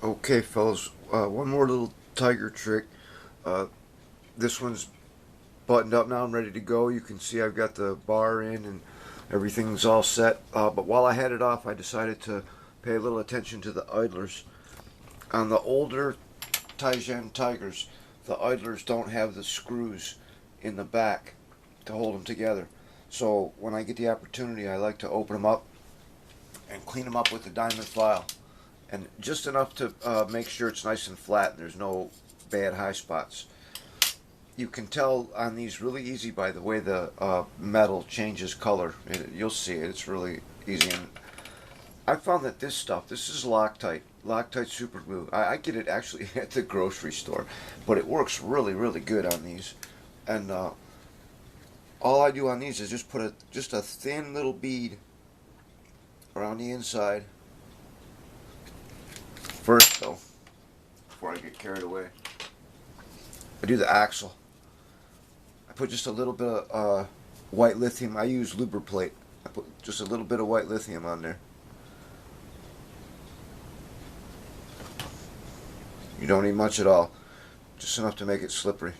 Okay, fellas, one more little tiger trick. Uh, this one's buttoned up now. I'm ready to go. You can see I've got the bar in and everything's all set. But while I had it off, I decided to pay a little attention to the idlers. On the older Tijan Tigers, the idlers don't have the screws in the back to hold them together. So when I get the opportunity, I like to open them up and clean them up with the diamond file. And just enough to make sure it's nice and flat and there's no bad high spots. You can tell on these really easy by the way the metal changes color. You'll see it. It's really easy. And I found that this is Loctite super glue. I get it actually at the grocery store, but it works really, really good on these. And all I do on these is just put just a thin little bead around the inside. First, though, before I get carried away, I do the axle. I put just a little bit of white lithium. I use Lubriplate. I put just a little bit of white lithium on there. You don't need much at all, just enough to make it slippery.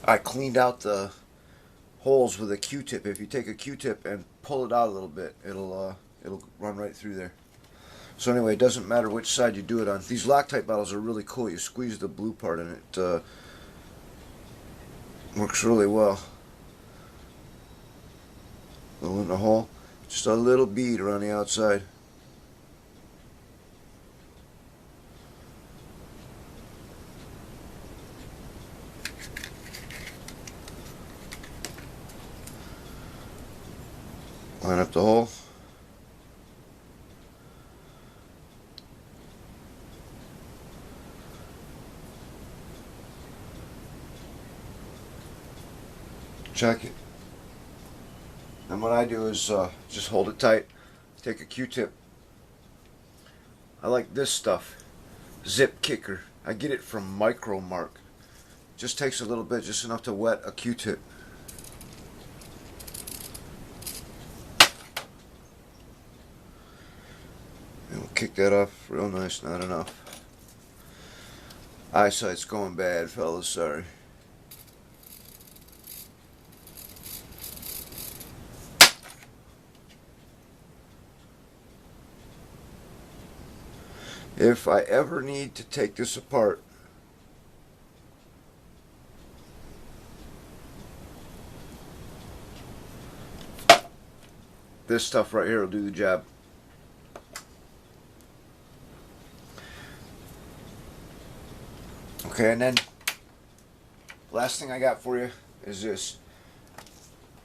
I cleaned out the holes with a Q-tip. If you take a Q-tip and pull it out a little bit, it'll run right through there. So anyway, it doesn't matter which side you do it on. These Loctite bottles are really cool. You squeeze the blue part and it works really well. Go in the hole. Just a little bead around the outside. Line up the hole. Check it. And what I do is just hold it tight. Take a Q-tip. I like this stuff. Zip Kicker. I get it from Micromark. Just takes a little bit, just enough to wet a Q-tip. And we'll kick that off real nice. Not enough. Eyesight's going bad, fellas. Sorry. If I ever need to take this apart, this stuff right here will do the job. Okay, and then last thing I got for you is this.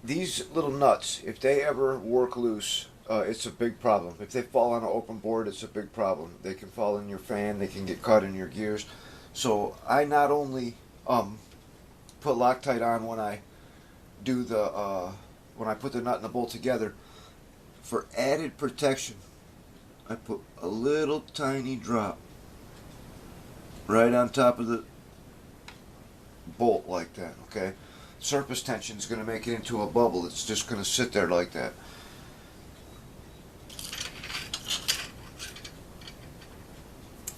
These little nuts, if they ever work loose, it's a big problem. If they fall on an open board, it's a big problem. They can fall in your fan, they can get caught in your gears. So I not only put Loctite on when I do when I put the nut and the bolt together, for added protection, I put a little tiny drop right on top of the bolt like that, okay? Surface tension is going to make it into a bubble. It's just going to sit there like that.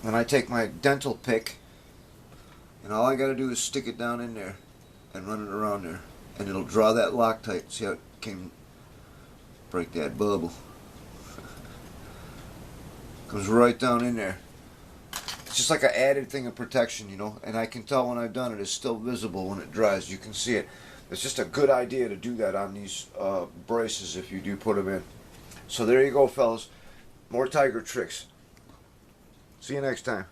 Then I take my dental pick, and all I got to do is stick it down in there and run it around there, and it'll draw that Loctite. See how it came? Break that bubble. Comes right down in there. It's just like an added thing of protection, you know, and I can tell when I've done it, it's still visible when it dries. You can see it. It's just a good idea to do that on these braces if you do put them in. So there you go, fellas. More tiger tricks. See you next time.